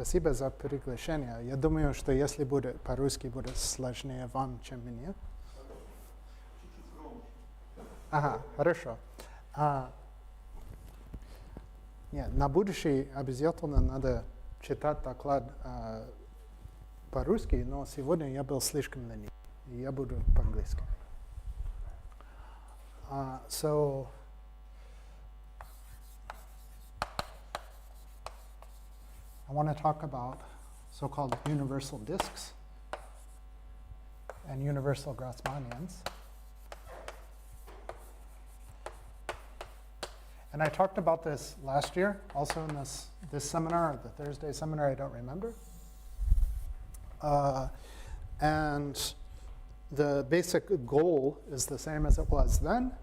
Спасибо за приглашение. Я думаю, что если будет по-русски, будет сложнее вам, чем мне. Ага, хорошо. Нет, на будущее обязательно надо читать доклад по-русски, но сегодня я был слишком ленив, и я буду по-английски. So I want to talk about so-called universal disks and universal Grassmannians. And I talked about this last year, also in this seminar, the Thursday seminar, I don't remember. And the basic goal is the same as it was then,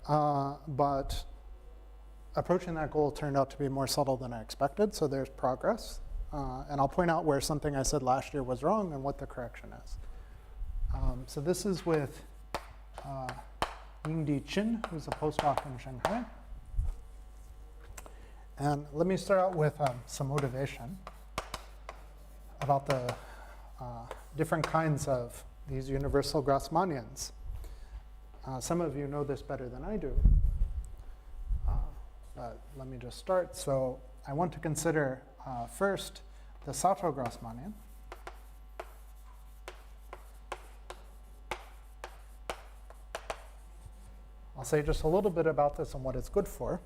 but approaching that goal turned out to be more subtle than I expected, so there's progress. And I'll point out where something I said last year was wrong and what the correction is. So this is with Yingdi Qin, who's a postdoc in Shanghai. And let me start out with some motivation about the different kinds of these universal Grassmannians. Some of you know this better than I do. But let me just start. So I want to consider first the Sato Grassmannian. I'll say just a little bit about this and what it's good for,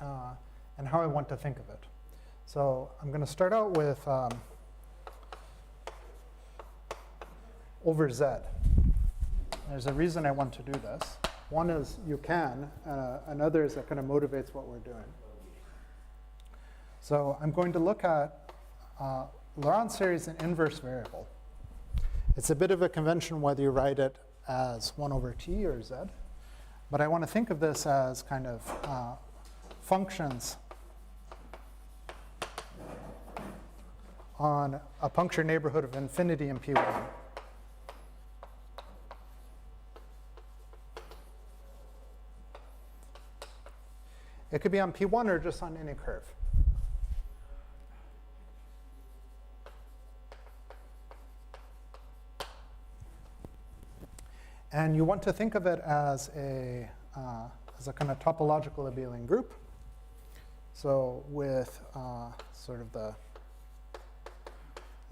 and how I want to think of it. So I'm going to start out with over Z. There's a reason I want to do this. One is you can, another is that kind of motivates what we're doing. So I'm going to look at Laurent series and inverse variable. It's a bit of a convention whether you write it as 1 over t or z, but I want to think of this as kind of functions on a puncture neighborhood of infinity in P1. It could be on P1 or just on any curve. And you want to think of it as a kind of topological abelian group. So with sort of the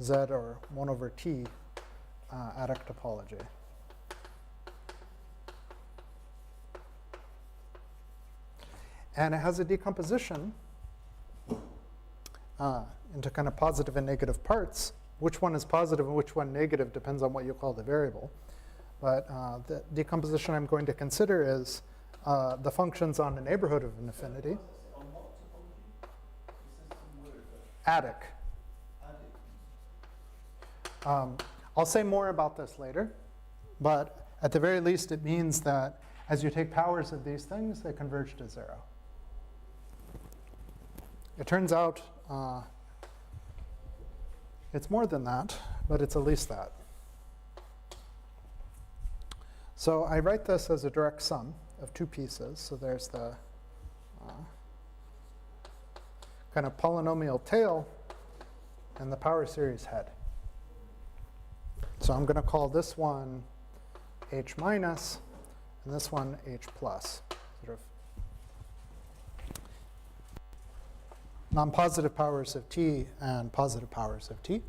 Z or 1 over T adic topology. And it has a decomposition into kind of positive and negative parts. Which one is positive and which one negative depends on what you call the variable. But the decomposition I'm going to consider is the functions on the neighborhood of infinity. Adic. I'll say more about this later, but at the very least it means that as you take powers of these things, they converge to 0. It turns out it's more than that, but it's at least that. So I write this as a direct sum of two pieces. So there's the kind of polynomial tail and the power series head. So I'm going to call this one h minus and this one h plus, sort of non-positive powers of t and positive powers of t.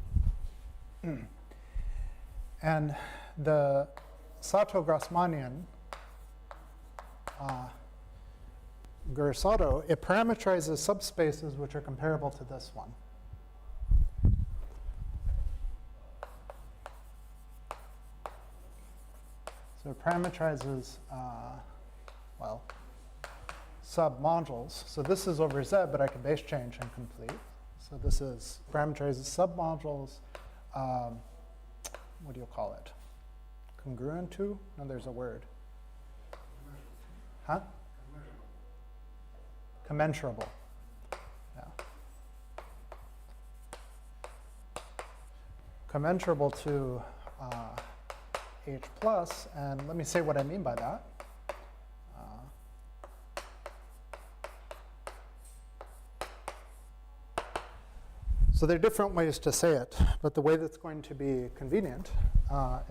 And the Sato Grassmannian, Sato, it parametrizes subspaces which are comparable to this one. So it parametrizes, well, submodules. So this is over Z, but I can base change and complete. So this is parameterizes submodules. What do you call it? Congruent to? No, there's a word. Huh? Commensurable. Yeah. Commensurable to H plus, and let me say what I mean by that. So there are different ways to say it, but the way that's going to be convenient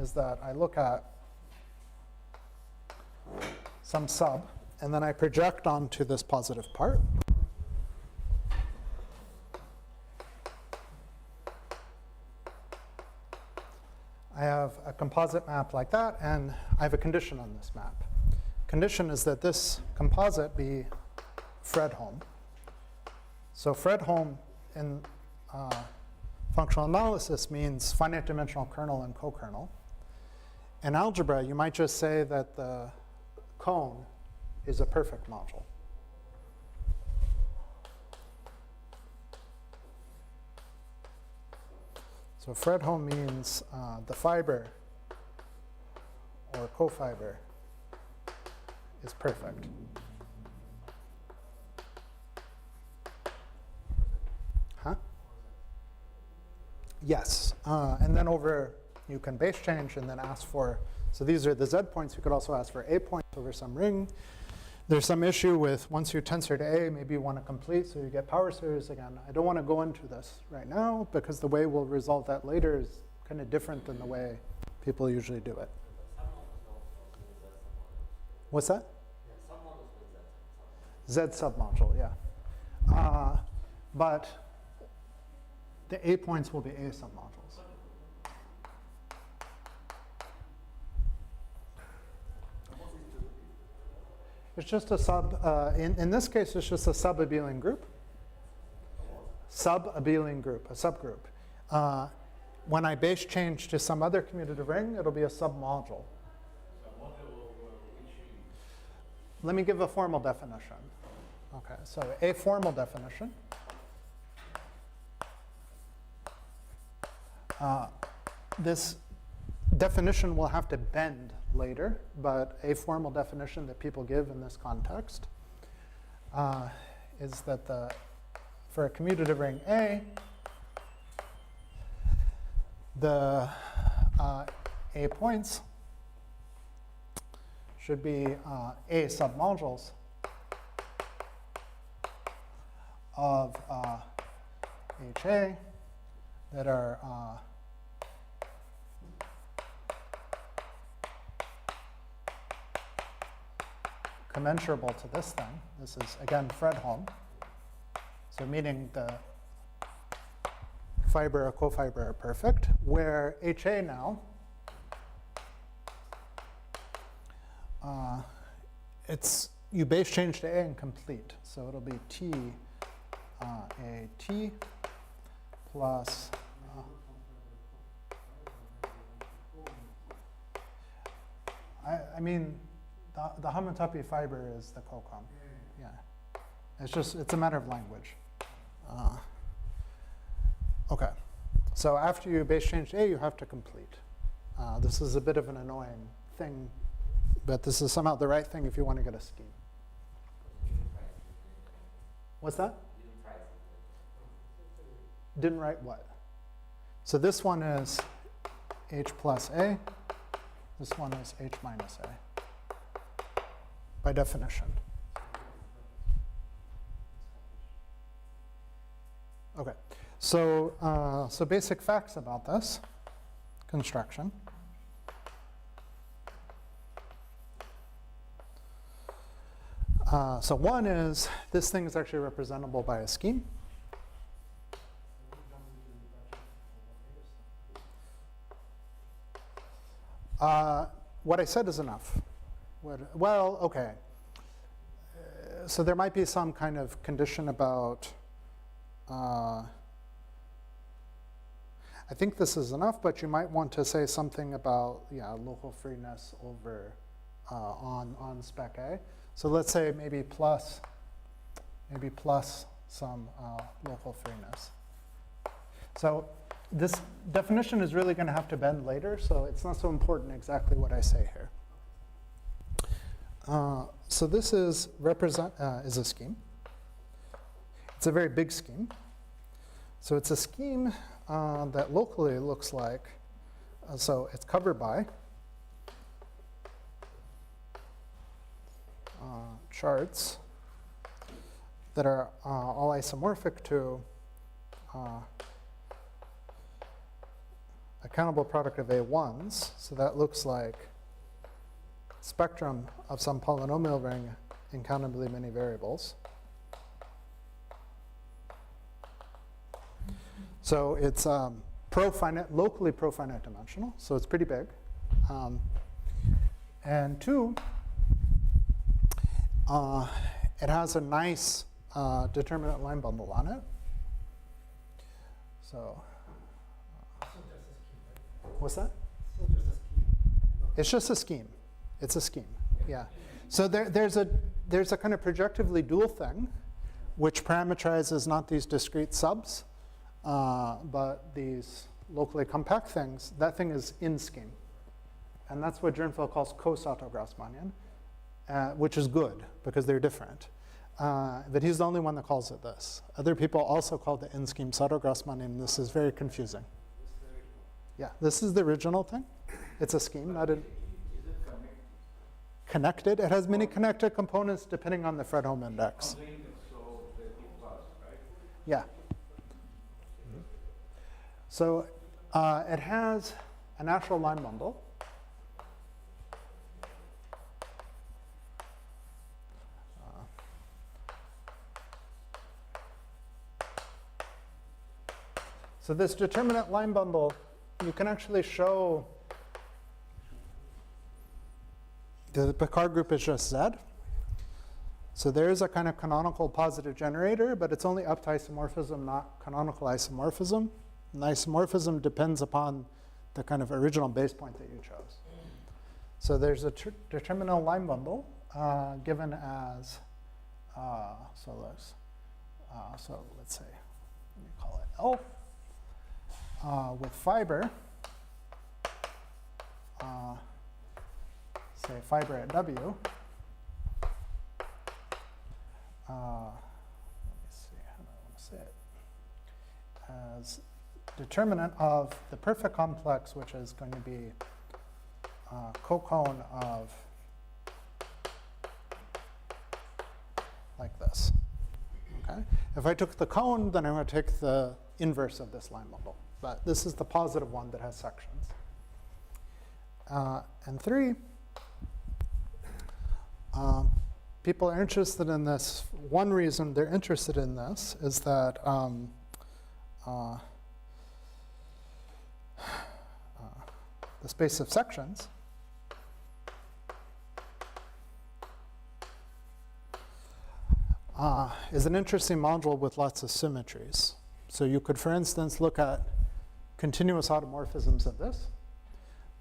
is that I look at some sub, and then I project onto this positive part. I have a composite map like that, and I have a condition on this map. Condition is that this composite be Fredholm. So Fredholm in functional analysis means finite dimensional kernel and co-kernel. In algebra, you might just say that the cone is a perfect module. So Fredholm means the fiber or cofiber is perfect. Huh? Yes. And then over, you can base change and then ask for, so these are the z points. You could also ask for a points over some ring. There's some issue with once you tensor to a, maybe you want to complete, so you get power series again. I don't want to go into this right now because the way we'll resolve that later is kind of different than the way people usually do it. What's that? Z submodule, yeah. But the a points will be a submodules. It's just a sub, in this case, it's just a sub-abelian group. Sub-abelian group, a subgroup. When I base change to some other commutative ring, it'll be a submodule. Let me give a formal definition. Okay, so a formal definition. This definition will have to bend later, but a formal definition that people give in this context is that for a commutative ring A, the A points should be A submodules of HA that are commensurable to this thing. This is, again, Fredholm. So meaning the fiber or cofiber are perfect, where HA now, you base change to A and complete. So it'll be T A T plus I mean, the Hammurabi fiber is the COCOM. Yeah. It's a matter of language. OK. So after you base change A, you have to complete. This is a bit of an annoying thing, but this is somehow the right thing if you want to get a scheme. What's that? Didn't write what? So this one is H plus A. This one is H minus A. By definition. Okay, so basic facts about this construction. So one is this thing is actually representable by a scheme. What I said is enough. Well, OK. So there might be some kind of condition about, I think this is enough, but you might want to say something about, local freeness over on spec A. So let's say maybe plus some local freeness. So this definition is really going to have to bend later, so it's not so important exactly what I say here. So this is a scheme. It's a very big scheme. So it's a scheme that locally looks like, so it's covered by charts that are all isomorphic to a countable product of A1s. So that looks like spectrum of some polynomial ring in countably many variables. So it's locally profinite dimensional, so it's pretty big. And two, it has a nice determinate line bundle on it. So, what's that? It's just a scheme. It's a scheme, yeah. So there's a kind of projectively dual thing, which parameterizes not these discrete subs, but these locally compact things. That thing is in scheme. And that's what Djernfeld calls co-Sato-Grassmannian, which is good because they're different. But he's the only one that calls it this. Other people also call the in-scheme Sato-Grassmannian. This is very confusing. Yeah, this is the original thing. It's a scheme, not a... Is it connected? It has many connected components depending on the Fredholm index. Yeah. So it has a natural line bundle. So this determinate line bundle, you can actually show the Picard group is just Z. So there is a kind of canonical positive generator, but it's only up to isomorphism, not canonical isomorphism. And isomorphism depends upon the kind of original base point that you chose. So there's a determinal line bundle given as, so let's say, let me call it L. With fiber, say fiber at W, let me see, how do I want to say it, as determinant of the perfect complex, which is going to be cocone of like this. Okay? If I took the cone, then I'm going to take the inverse of this line bundle. But this is the positive one that has sections. And three, people are interested in this. One reason they're interested in this is that the space of sections is an interesting module with lots of symmetries. So you could, for instance, look at continuous automorphisms of this.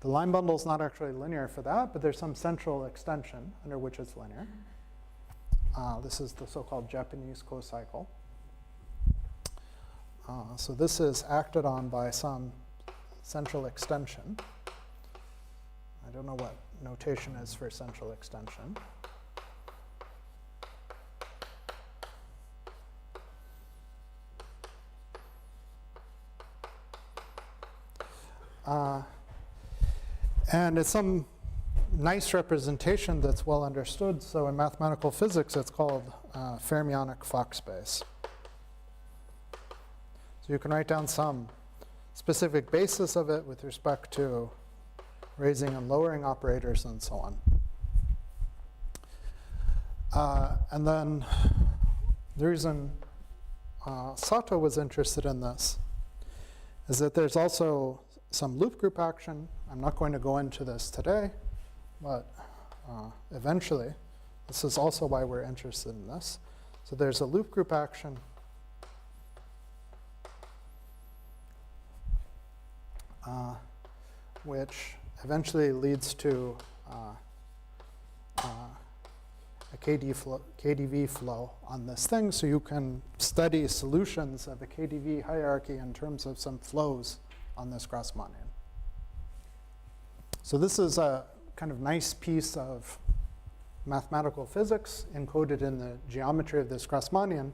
The line bundle is not actually linear for that, but there's some central extension under which it's linear. This is the so-called Japanese cocycle. So this is acted on by some central extension. I don't know what notation is for central extension. And it's some nice representation that's well understood. So in mathematical physics, it's called fermionic Fock space. So you can write down some specific basis of it with respect to raising and lowering operators and so on. And then the reason Sato was interested in this is that there's also some loop group action. I'm not going to go into this today, but eventually, this is also why we're interested in this. So there's a loop group action which eventually leads to a KdV flow on this thing. So you can study solutions of a KdV hierarchy in terms of some flows on this Grassmannian. So this is a kind of nice piece of mathematical physics encoded in the geometry of this Grassmannian.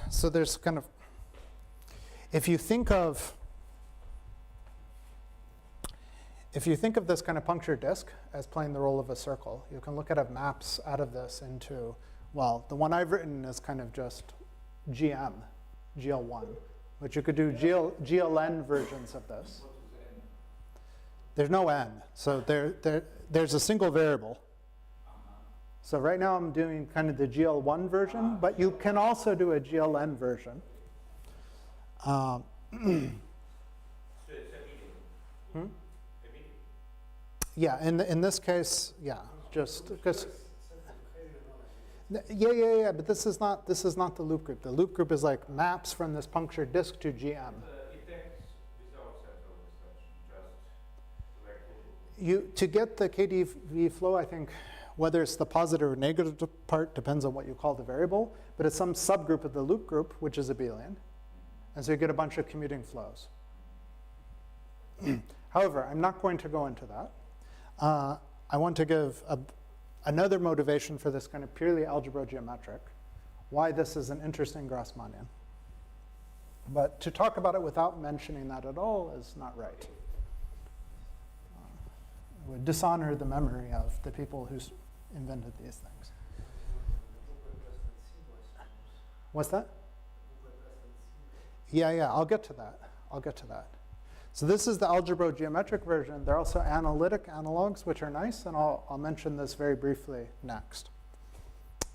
So there's kind of, if you think of this kind of punctured disk as playing the role of a circle, you can look at maps out of this into, well, the one I've written is kind of just GM, GL1, but you could do GLN versions of this. There's no n, so there's a single variable. So right now I'm doing kind of the GL1 version, but you can also do a GLN version. Yeah, in this case, yeah, just because. Yeah, but this is not the loop group. The loop group is like maps from this punctured disk to GM. To get the KdV flow, I think whether it's the positive or negative part depends on what you call the variable, but it's some subgroup of the loop group, which is abelian. And so you get a bunch of commuting flows. However, I'm not going to go into that. I want to give another motivation for this kind of purely algebro-geometric, why this is an interesting Grassmannian. But to talk about it without mentioning that at all is not right. It would dishonor the memory of the people who invented these things. What's that? Yeah, I'll get to that. So this is the algebro-geometric version. There are also analytic analogs, which are nice, and I'll mention this very briefly next.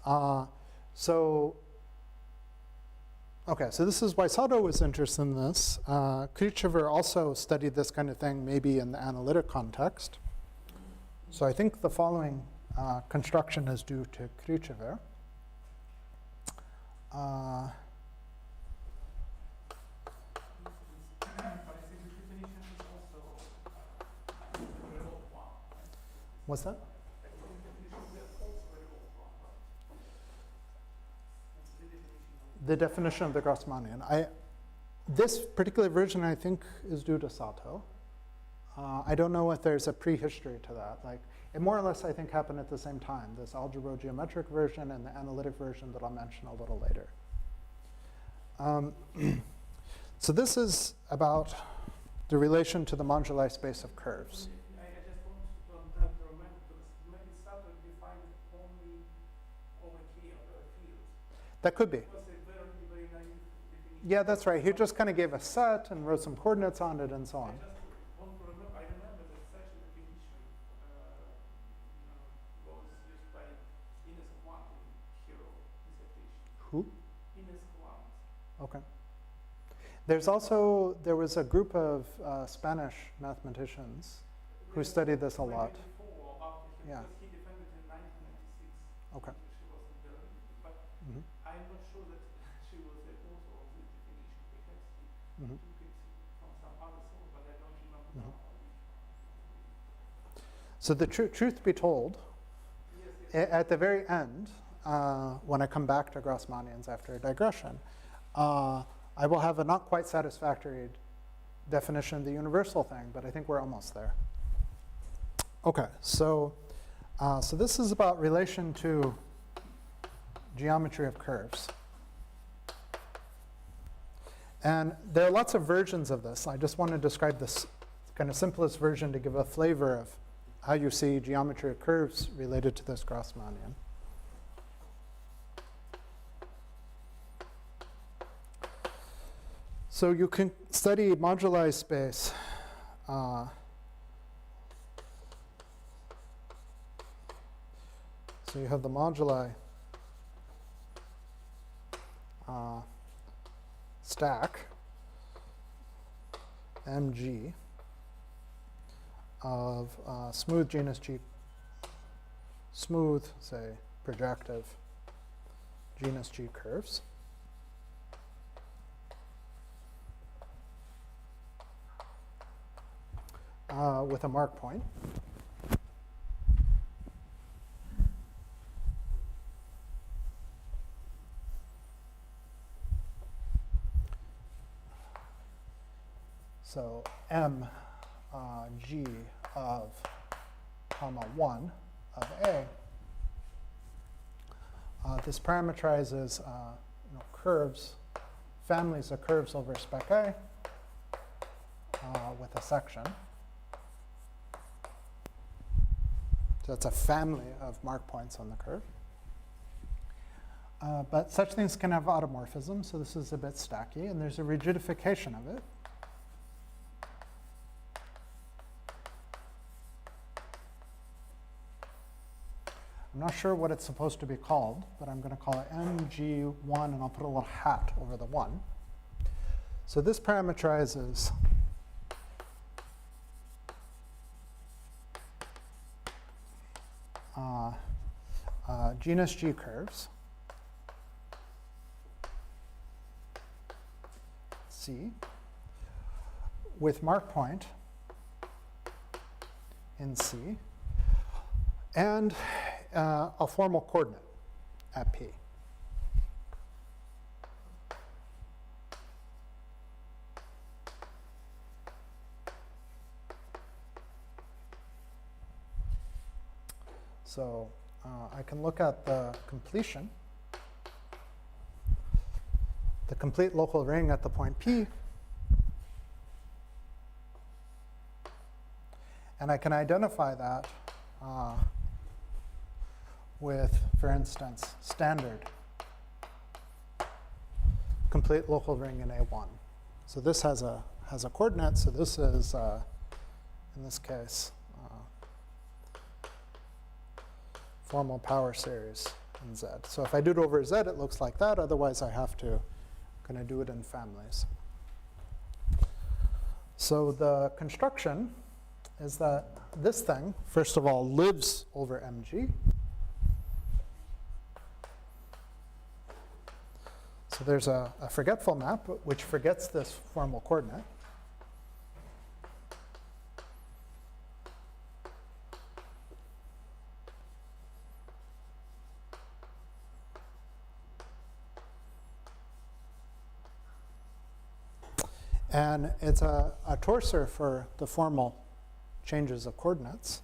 So this is why Sato was interested in this. Krichever also studied this kind of thing, maybe in the analytic context. So I think the following construction is due to Krichever. What's that? The definition of the Grassmannian. This particular version, I think, is due to Sato. I don't know if there's a prehistory to that. Like, it more or less, I think, happened at the same time, this algebro-geometric version and the analytic version that I'll mention a little later. So this is about the relation to the moduli space of curves. That could be. Yeah, that's right. He just kind of gave a set and wrote some coordinates on it and so on. I remember that such a definition was used by Ines Quant in her dissertation. Who? Ines Quant. Okay. There was a group of Spanish mathematicians who studied this a lot. Yeah. He defended in 1996. Okay. She wasn't there, but I'm not sure that she was the author of this definition. Perhaps he took it from some other source, but I don't remember now. So the truth be told, at the very end, when I come back to Grassmannians after a digression, I will have a not quite satisfactory definition of the universal thing, but I think we're almost there. Okay, so this is about relation to geometry of curves. And there are lots of versions of this. I just want to describe this kind of simplest version to give a flavor of how you see geometry of curves related to this Grassmannian. So you can study moduli space. So you have the moduli stack MG of smooth genus G, smooth, say, projective genus G curves. With a mark point. So M G of comma 1 of A. This parameterizes curves, families of curves over spec A with a section. So it's a family of mark points on the curve. But such things can have automorphism, so this is a bit stacky, and there's a rigidification of it. I'm not sure what it's supposed to be called, but I'm going to call it mg1, and I'll put a little hat over the 1. So this parameterizes genus G curves, C, with mark point in C, and a formal coordinate at P. So I can look at the completion, the complete local ring at the point P, and I can identify that with, for instance, standard complete local ring in A1. So this has a coordinate, so this is, in this case, formal power series in Z. So if I do it over Z, it looks like that. Otherwise, I have to kind of do it in families. So the construction is that this thing, first of all, lives over mg. So there's a forgetful map, which forgets this formal coordinate. And it's a torsor for the formal changes of coordinates.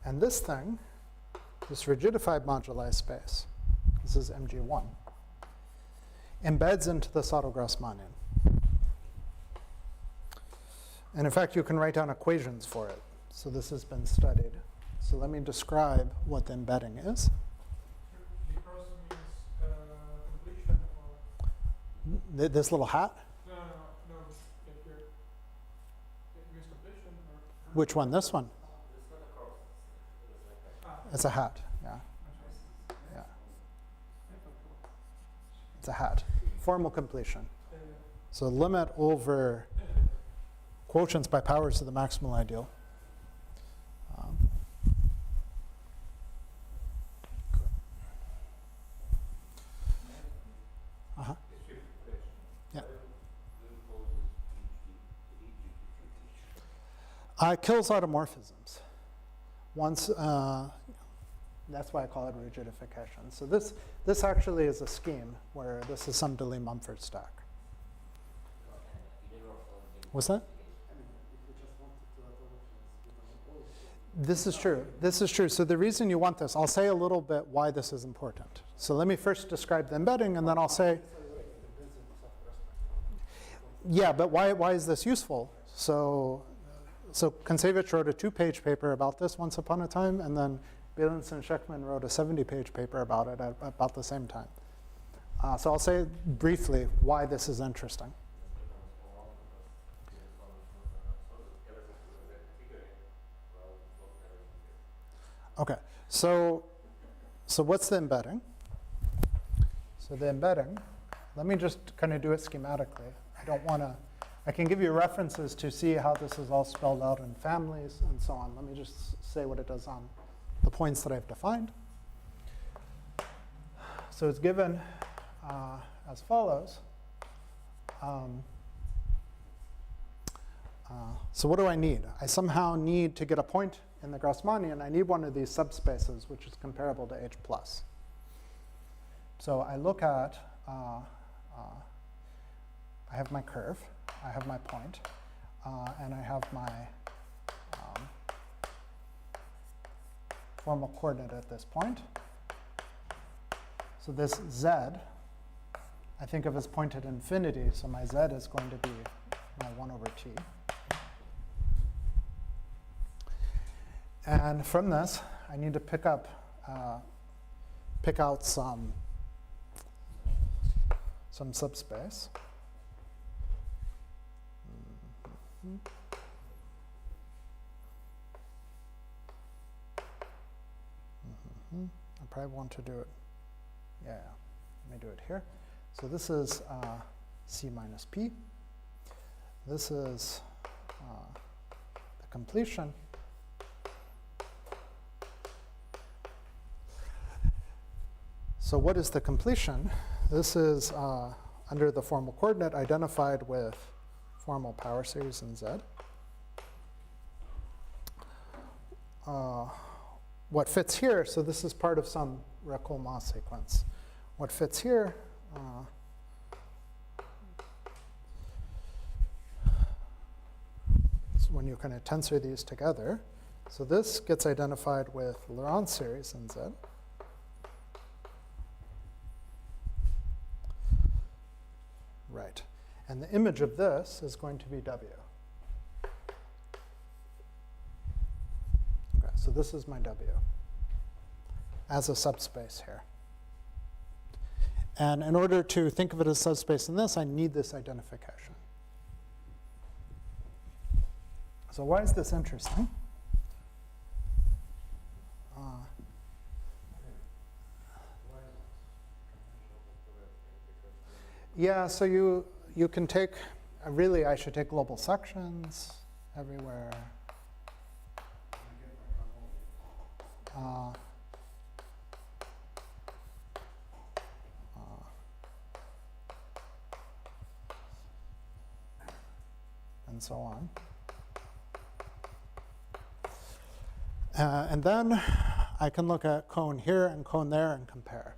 And this thing, this rigidified moduli space, this is mg1, embeds into the Sotto-Grassmannian. And in fact, you can write down equations for it. So this has been studied. So let me describe what the embedding is. The cross means completion or? This little hat? No. Like here. It means completion or? Which one? This one? It's a hat, yeah. Yeah. It's a hat. Formal completion. So limit over quotients by powers to the maximal ideal. Yeah. It kills automorphisms. Once, that's why I call it rigidification. So this actually is a scheme where this is some Deligne-Mumford stack. What's that? This is true. This is true. So the reason you want this, I'll say a little bit why this is important. So let me first describe the embedding, and then I'll say, yeah, but why is this useful? So Kontsevich wrote a 2-page paper about this once upon a time, and then Bielenson and Sheckman wrote a 70-page paper about it at about the same time. So I'll say briefly why this is interesting. Okay, so what's the embedding? So the embedding, let me just kind of do it schematically. I can give you references to see how this is all spelled out in families and so on. Let me just say what it does on the points that I've defined. So it's given as follows. So what do I need? I somehow need to get a point in the Grassmannian. I need one of these subspaces, which is comparable to H+. So I look at, I have my curve, I have my point, and I have my formal coordinate at this point. So this z, I think of as pointed infinity, so my z is going to be my 1 over t. And from this, I need to pick out some subspace. I probably want to do it, let me do it here. So this is C minus P. This is the completion. So what is the completion? This is under the formal coordinate identified with formal power series in Z. What fits here, so this is part of some Récompense sequence. What fits here is when you kind of tensor these together. So this gets identified with Laurent series in Z. Right. And the image of this is going to be W. Okay, so this is my W as a subspace here. And in order to think of it as subspace in this, I need this identification. So why is this interesting? Yeah, so you can take, really I should take global sections everywhere. And so on. And then I can look at cone here and cone there and compare.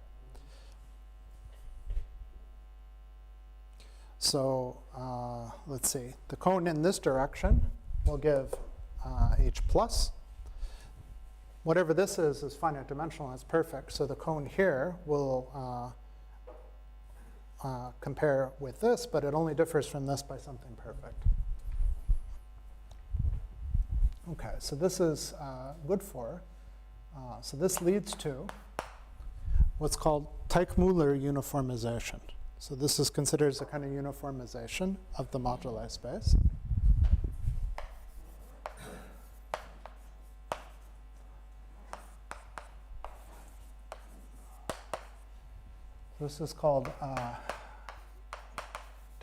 So let's see, the cone in this direction will give H plus. Whatever this is finite dimensional, it's perfect. So the cone here will compare with this, but it only differs from this by something perfect. Okay, so this is good for. So this leads to what's called Teichmuller uniformization. So this is considered as a kind of uniformization of the moduli space. This is called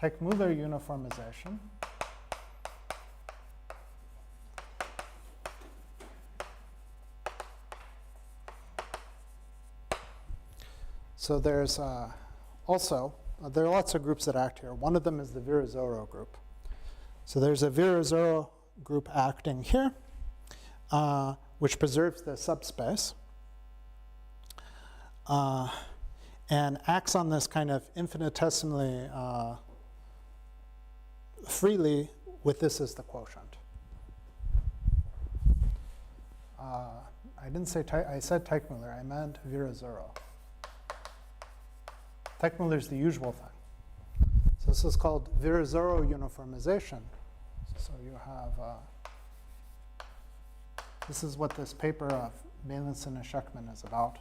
Teichmuller uniformization. So there's also, there are lots of groups that act here. One of them is the Virasoro group. So there's a Virasoro group acting here, which preserves the subspace and acts on this kind of infinitesimally freely with this as the quotient. I didn't say, I said Teichmuller, I meant Virasoro. Teichmuller is the usual thing. So this is called Virasoro uniformization. So you have, this is what this paper of Beilinson and Sheckman is about.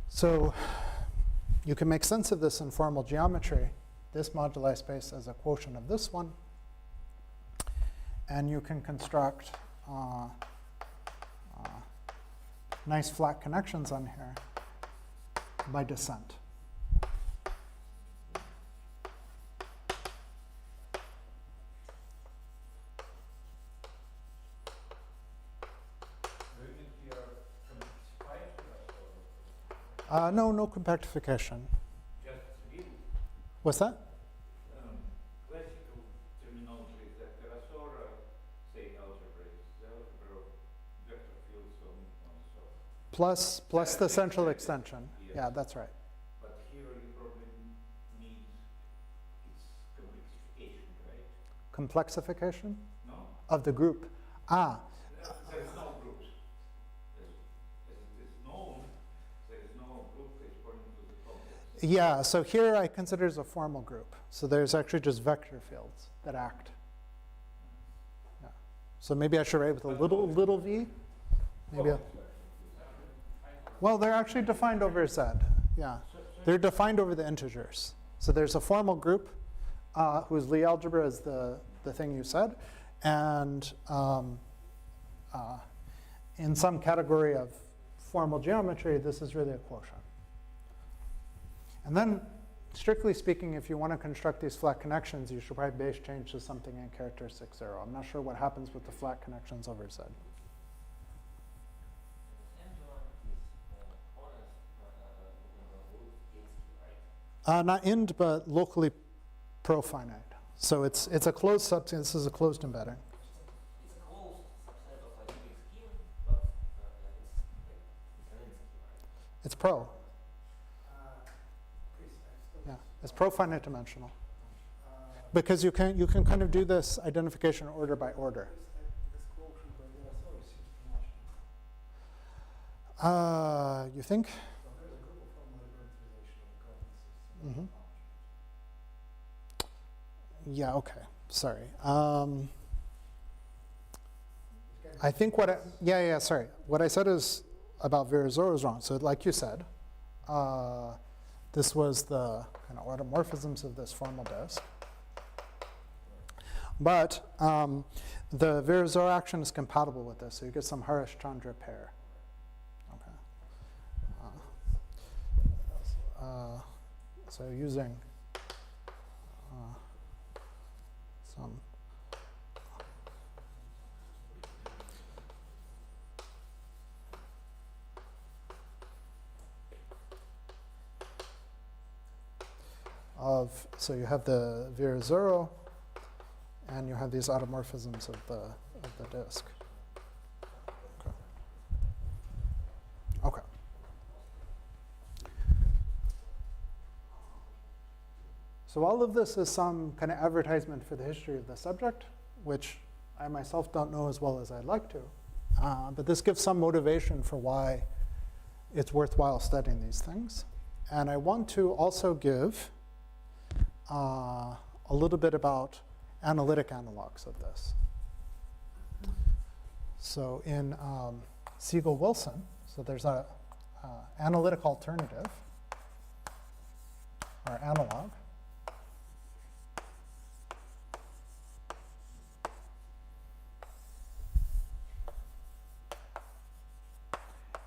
So you can make sense of this in formal geometry, this moduli space as a quotient of this one. And you can construct nice flat connections on here by descent. No compactification. Just real. What's that? Classical terminology is that Virasoro, say algebra is the algebra of vector fields so on and so. Plus the central extension. Yes. Yeah, that's right. But here you probably need its complexification, right? Complexification No? of the group. There is no group. Yeah, so here I consider as a formal group. So there's actually just vector fields that act. Yeah. So maybe I should write with a little v. Maybe. Well, they're actually defined over Z. Yeah, they're defined over the integers. So there's a formal group whose Lie algebra is the thing you said, and in some category of formal geometry, this is really a quotient. And then, strictly speaking, if you want to construct these flat connections, you should probably base change to something in characteristic 0. I'm not sure what happens with the flat connections over Z. Not ind, but locally profinite. So it's a closed subset. This is a closed embedding. It's a closed subset of a Cubic scheme, but it's an ind scheme, right? It's pro. Yeah, it's profinite dimensional. Because you can kind of do this identification order by order. You think? Mm-hmm. Yeah, okay. Sorry. I think sorry. What I said is about Virasoro is wrong. So like you said, this was the kind of automorphisms of this formal disk. But the Virasoro action is compatible with this, so you get some Harish-Chandra pair. Okay. So using some so you have the Virasoro, and you have these automorphisms of the disk. Okay. Okay. So all of this is some kind of advertisement for the history of the subject, which I myself don't know as well as I'd like to. But this gives some motivation for why it's worthwhile studying these things. And I want to also give a little bit about analytic analogs of this. So in Siegel-Wilson, so there's a analytic alternative, or analog.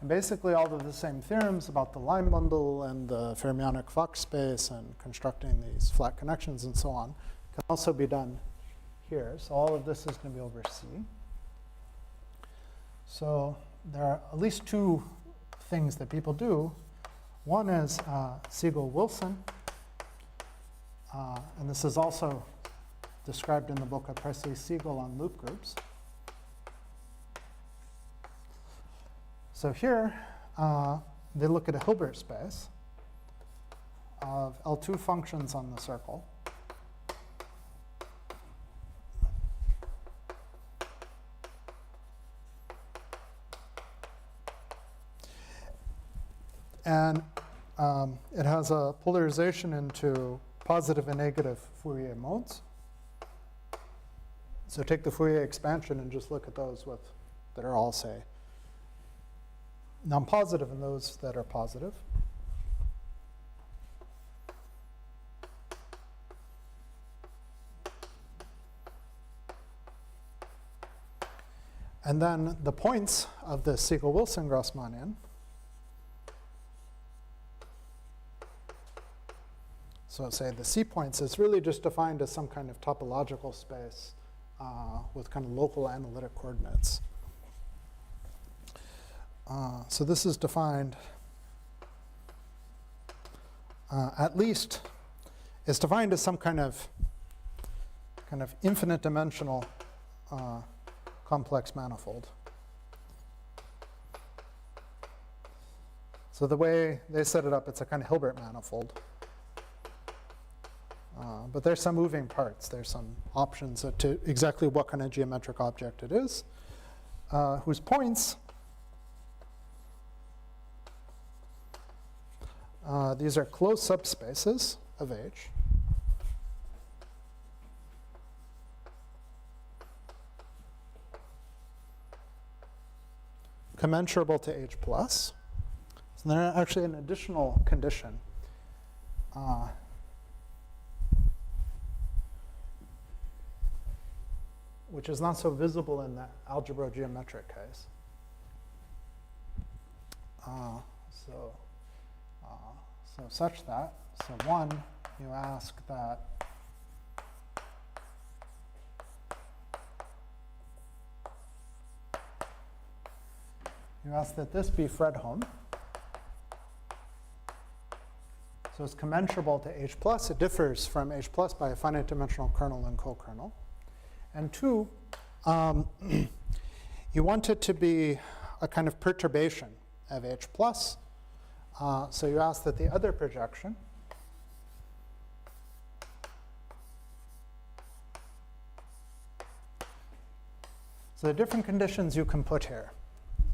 And basically all of the same theorems about the line bundle and the fermionic Fock space and constructing these flat connections and so on can also be done here. So all of this is going to be over C. So there are at least two things that people do. One is Siegel-Wilson, and this is also described in the book of Presley-Siegel on loop groups. So here, they look at a Hilbert space of L2 functions on the circle. And it has a polarization into positive and negative Fourier modes. So take the Fourier expansion and just look at those that are all, say, non-positive and those that are positive. And then the points of the Siegel-Wilson-Grassmannian. So say the C points is really just defined as some kind of topological space with kind of local analytic coordinates. So this is defined, at least, it's defined as some kind of infinite dimensional complex manifold. So the way they set it up, it's a kind of Hilbert manifold. But there's some moving parts. There's some options to exactly what kind of geometric object it is, whose points these are closed subspaces of H. Commensurable to H plus. So there's actually an additional condition. Which is not so visible in the algebrogeometric case. So such that, so one, you ask that this be Fredholm. So it's commensurable to H plus. It differs from H plus by a finite dimensional kernel and co-kernel. And two, you want it to be a kind of perturbation of H plus. So you ask that the other projection so the different conditions you can put here.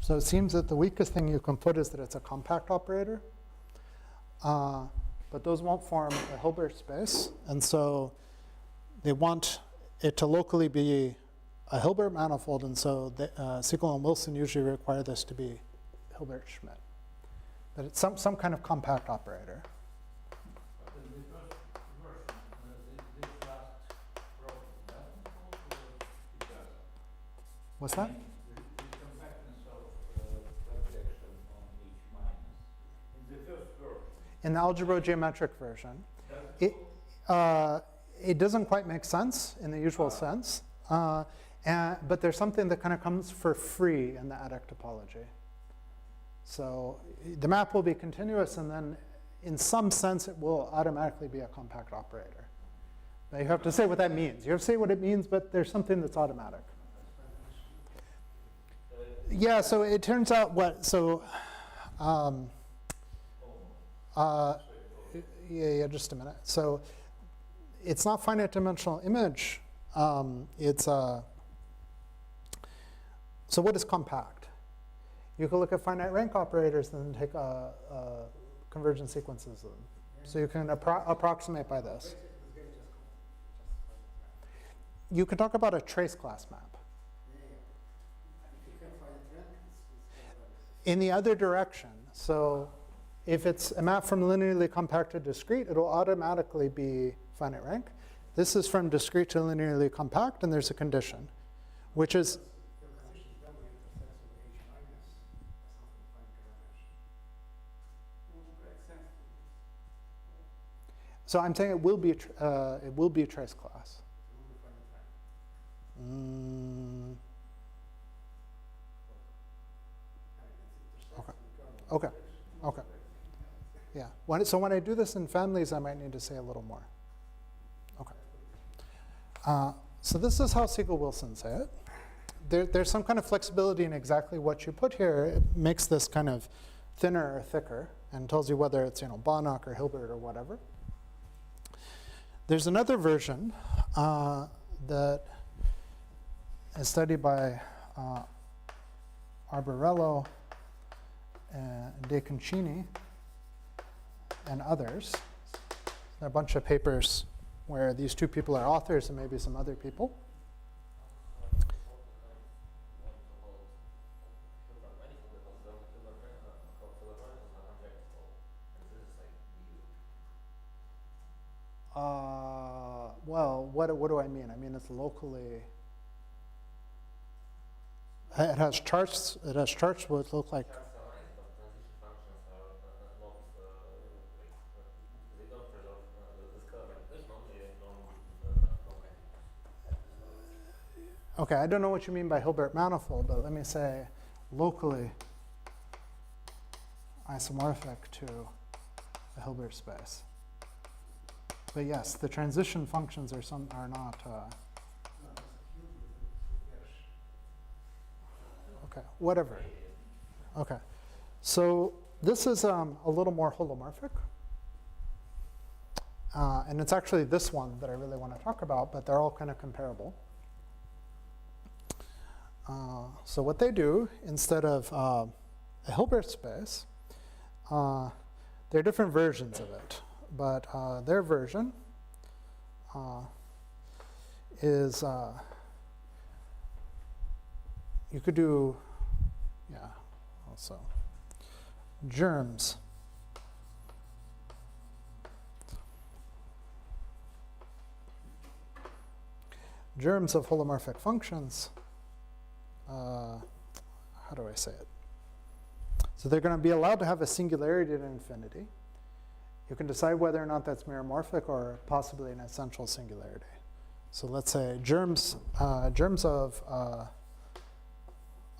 So it seems that the weakest thing you can put is that it's a compact operator. But those won't form a Hilbert space. And so they want it to locally be a Hilbert manifold. And so Siegel and Wilson usually require this to be Hilbert-Schmidt. That it's some kind of compact operator. But in the first version, this last property doesn't hold, or it does? What's that? The compactness of projection on H minus. In the first version, In the algebrogeometric version, does it it doesn't quite make sense in the usual sense. But there's something that kind of comes for free in the adic topology. So the map will be continuous, and then in some sense it will automatically be a compact operator. Now you have to say what that means. You have to say what it means, but there's something that's automatic. Yeah, so it turns out yeah, just a minute. So it's not finite dimensional image. So what is compact? You can look at finite rank operators and then take convergent sequences of them. So you can approximate by this. You can talk about a trace class map. In the other direction, so if it's a map from linearly compact to discrete, it'll automatically be finite rank. This is from discrete to linearly compact, and there's a condition, which is so I'm saying it will be a trace class. Okay. Yeah. So when I do this in families, I might need to say a little more. Okay. So this is how Siegel-Wilson say it. There's some kind of flexibility in exactly what you put here. It makes this kind of thinner or thicker and tells you whether it's Banach or Hilbert or whatever. There's another version that is studied by Arborello and De Concini and others. There are a bunch of papers where these two people are authors and maybe some other people. Well, what do I mean? I mean it's locally. It has charts. It has charts what look like. Okay, I don't know what you mean by Hilbert manifold, but let me say locally isomorphic to a Hilbert space. But yes, the transition functions are not. Okay, whatever. Okay, so this is a little more holomorphic. And it's actually this one that I really want to talk about, but they're all kind of comparable. So what they do, instead of a Hilbert space, they there are different versions of it, but their version is you could do, yeah, also germs. Germs of holomorphic functions. How do I say it? So they're going to be allowed to have a singularity at infinity. You can decide whether or not that's meromorphic or possibly an essential singularity. So let's say germs of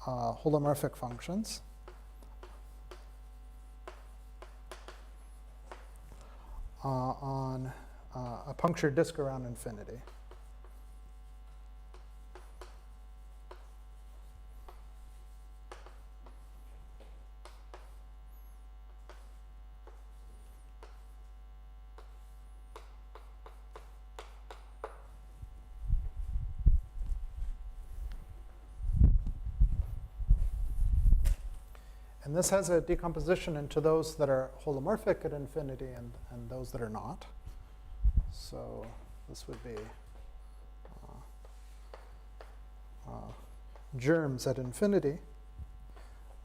holomorphic functions on a punctured disk around infinity. And this has a decomposition into those that are holomorphic at infinity and those that are not. So this would be germs at infinity.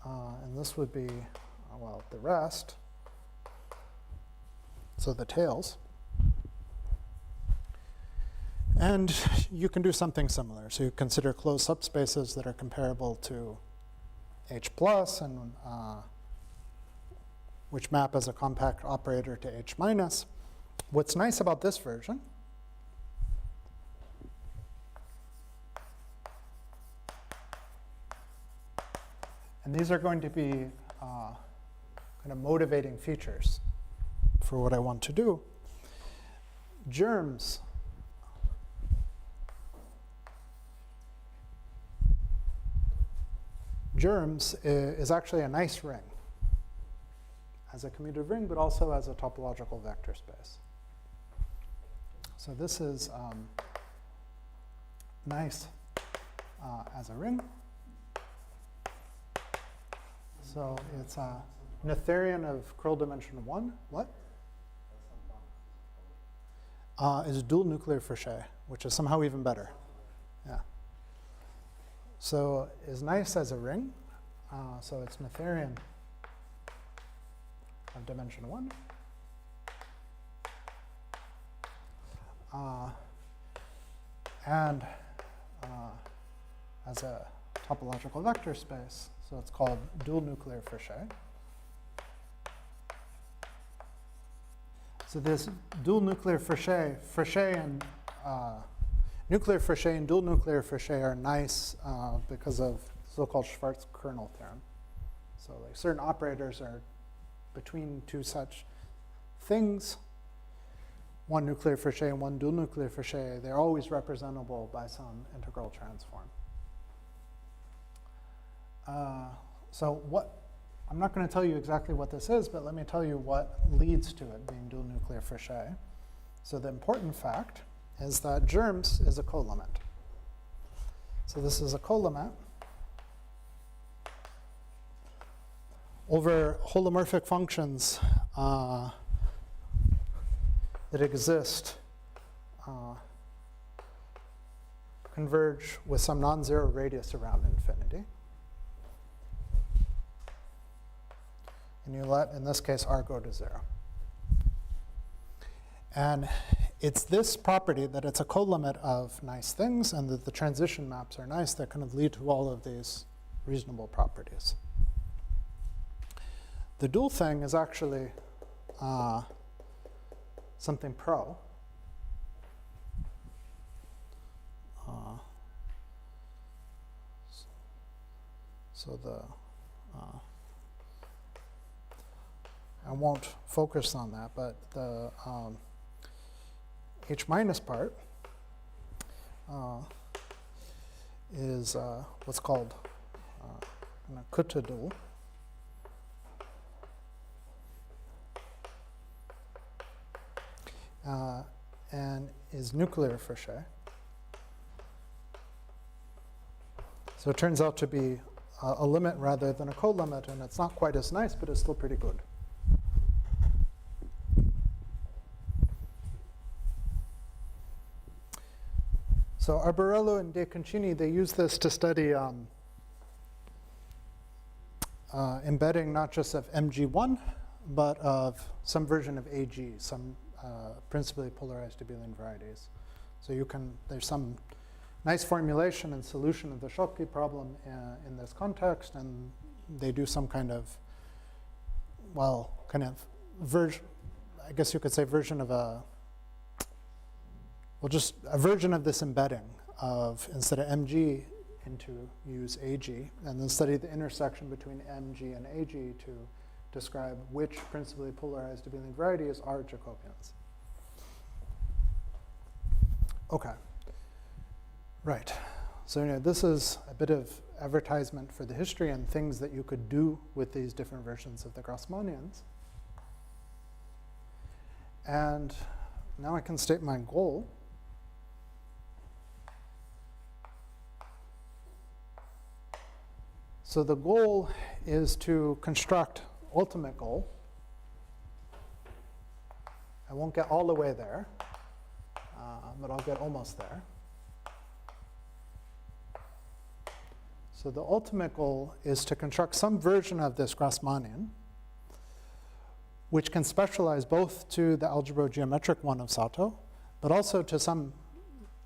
And this would be, well, the rest. So the tails. And you can do something similar. So you consider closed subspaces that are comparable to H plus, and which map as a compact operator to H minus. What's nice about this version and these are going to be kind of motivating features for what I want to do. Germs is actually a nice ring as a commutative ring, but also as a topological vector space. So this is nice as a ring. So it's a Noetherian of curl dimension 1. What? Is dual nuclear Fichet, which is somehow even better. Yeah. So is nice as a ring. So it's Noetherian of dimension 1. And as a topological vector space, so it's called dual nuclear Fichet. So this dual nuclear Fichet and nuclear Fichet and dual nuclear Fichet are nice because of so-called Schwarz kernel theorem. So like certain operators are between two such things, one nuclear Fichet and one dual nuclear Fichet, they're always representable by some integral transform. So what, I'm not going to tell you exactly what this is, but let me tell you what leads to it being dual nuclear Fichet. So the important fact is that germs is a colimit. So this is a colimit over holomorphic functions that exist converge with some non-zero radius around infinity. And you let, in this case, R go to 0. And it's this property that it's a colimit of nice things and that the transition maps are nice that kind of lead to all of these reasonable properties. The dual thing is actually something pro. So the I won't focus on that, but the H minus part is what's called an Kutta dual. And is nuclear Fichet. So it turns out to be a limit rather than a colimit, and it's not quite as nice, but it's still pretty good. So Arborello and De Concini, they use this to study embedding not just of MG1, but of some version of AG, some principally polarized abelian varieties. So there's some nice formulation and solution of the Schottky problem in this context, and they do some kind of, well, kind of version, I guess you could say version of just a version of this embedding of, instead of MG, use AG, and then study the intersection between MG and AG to describe which principally polarized abelian varieties are Jacobians. Okay, right. So this is a bit of advertisement for the history and things that you could do with these different versions of the Grassmannians. And now I can state my goal. So the goal is to construct ultimate goal. I won't get all the way there, but I'll get almost there. So the ultimate goal is to construct some version of this Grassmannian, which can specialize both to the algebro-geometric one of Sato, but also to some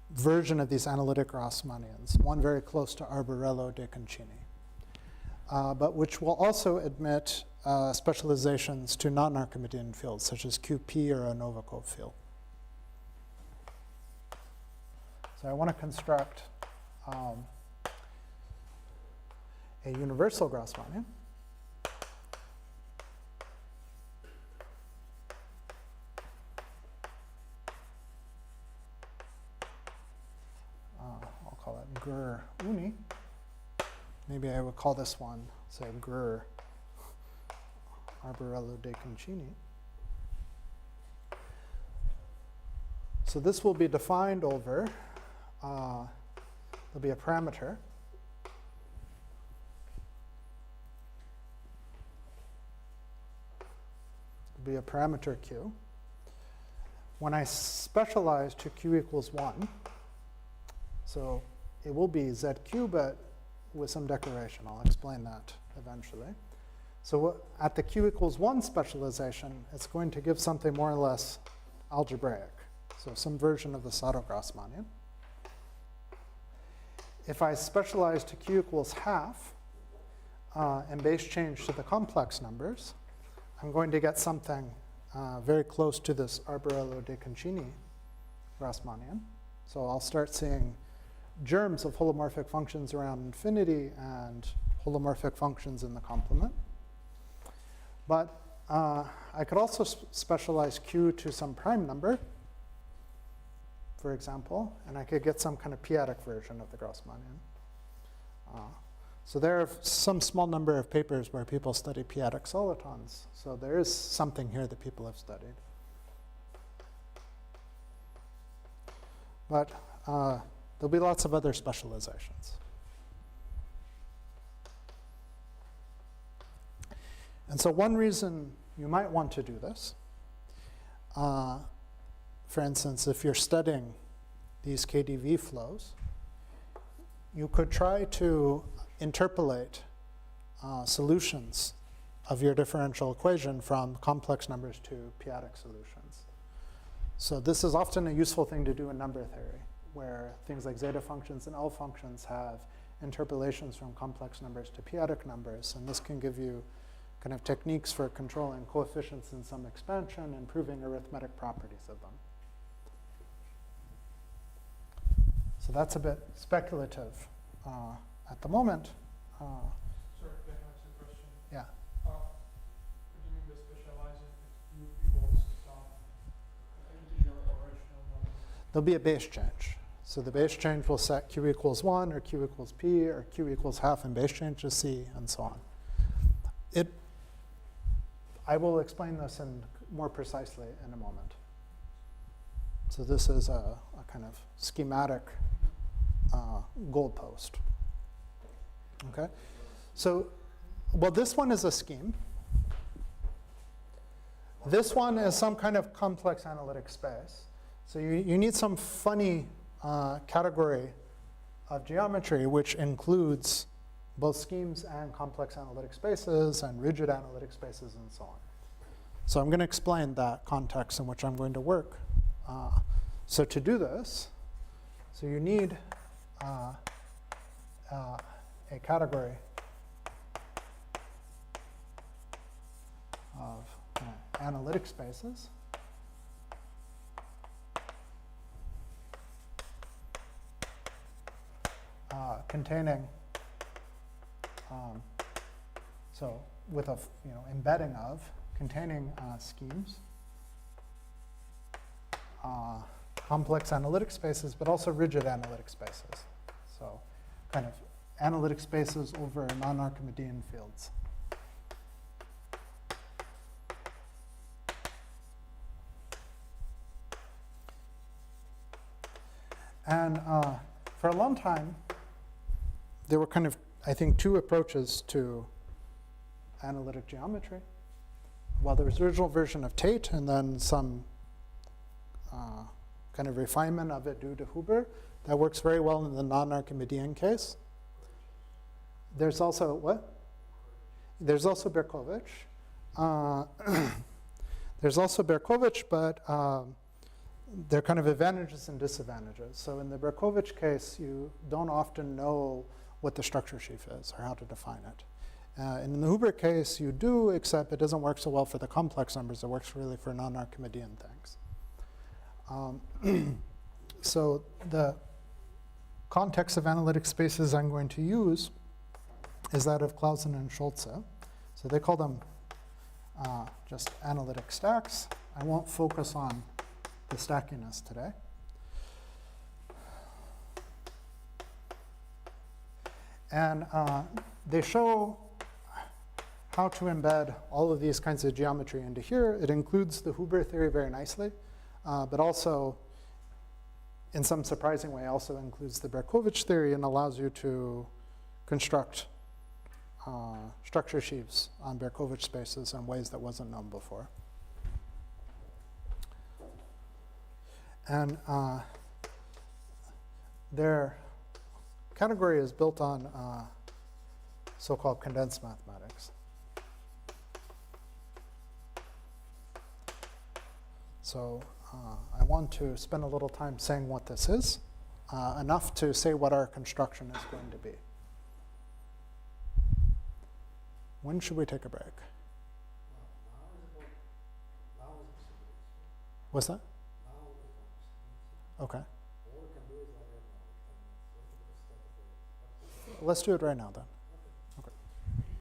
version of these analytic Grassmannians, one very close to Arborello de Concini. But which will also admit specializations to non-Archimedean fields, such as QP or a Novikov field. So I want to construct a universal Grassmannian. I'll call it Gur Uni. Maybe I would call this one, say, Gur Arborello de Concini. So this will be defined over, there'll be a parameter. There'll be a parameter Q. When I specialize to Q equals 1, so it will be ZQ, but with some declaration. I'll explain that eventually. So at the Q equals 1 specialization, it's going to give something more or less algebraic. So some version of the Sato Grassmannian. If I specialize to Q equals half and base change to the complex numbers, I'm going to get something very close to this Arborello de Concini Grassmannian. So I'll start seeing germs of holomorphic functions around infinity and holomorphic functions in the complement. But I could also specialize Q to some prime number, for example, and I could get some kind of p-adic version of the Grassmannian. So there are some small number of papers where people study p-adic solitons. So there is something here that people have studied. But there'll be lots of other specializations. And so one reason you might want to do this, for instance, if you're studying these KdV flows, you could try to interpolate solutions of your differential equation from complex numbers to p-adic solutions. So this is often a useful thing to do in number theory, where things like zeta functions and L functions have interpolations from complex numbers to p-adic numbers. And this can give you kind of techniques for controlling coefficients in some expansion and proving arithmetic properties of them. So that's a bit speculative at the moment. Sorry, can I ask a question? Yeah. What do you mean by specializing if Q equals some integer or rational number? There'll be a base change. So the base change will set Q equals 1 or Q equals P or Q equals half and base change to C and so on. I will explain this more precisely in a moment. So this is a kind of schematic goalpost. Okay? So, well, this one is a scheme. This one is some kind of complex analytic space. So you need some funny category of geometry which includes both schemes and complex analytic spaces and rigid analytic spaces and so on. So I'm going to explain that context in which I'm going to work. So to do this, so you need a category of analytic spaces containing, so with a embedding of, containing schemes, complex analytic spaces, but also rigid analytic spaces. So kind of analytic spaces over non-Archimedean fields. And for a long time, there were kind of, I think, two approaches to analytic geometry. Well, there was the original version of Tate, and then some kind of refinement of it due to Huber. That works very well in the non-Archimedean case. There's also, what? There's also Berkovich. There's also Berkovich, but there are kind of advantages and disadvantages. So in the Berkovich case, you don't often know what the structure sheaf is or how to define it. And in the Huber case, you do, except it doesn't work so well for the complex numbers. It works really for non-Archimedean things. So the context of analytic spaces I'm going to use is that of Clausen and Schulze. So they call them just analytic stacks. I won't focus on the stackiness today. And they show how to embed all of these kinds of geometry into here. It includes the Huber theory very nicely, but also, in some surprising way, also includes the Berkovich theory and allows you to construct structure sheaves on Berkovich spaces in ways that wasn't known before. And their category is built on so-called condensed mathematics. So I want to spend a little time saying what this is, enough to say what our construction is going to be. When should we take a break? What's that? Okay. Let's do it right now then.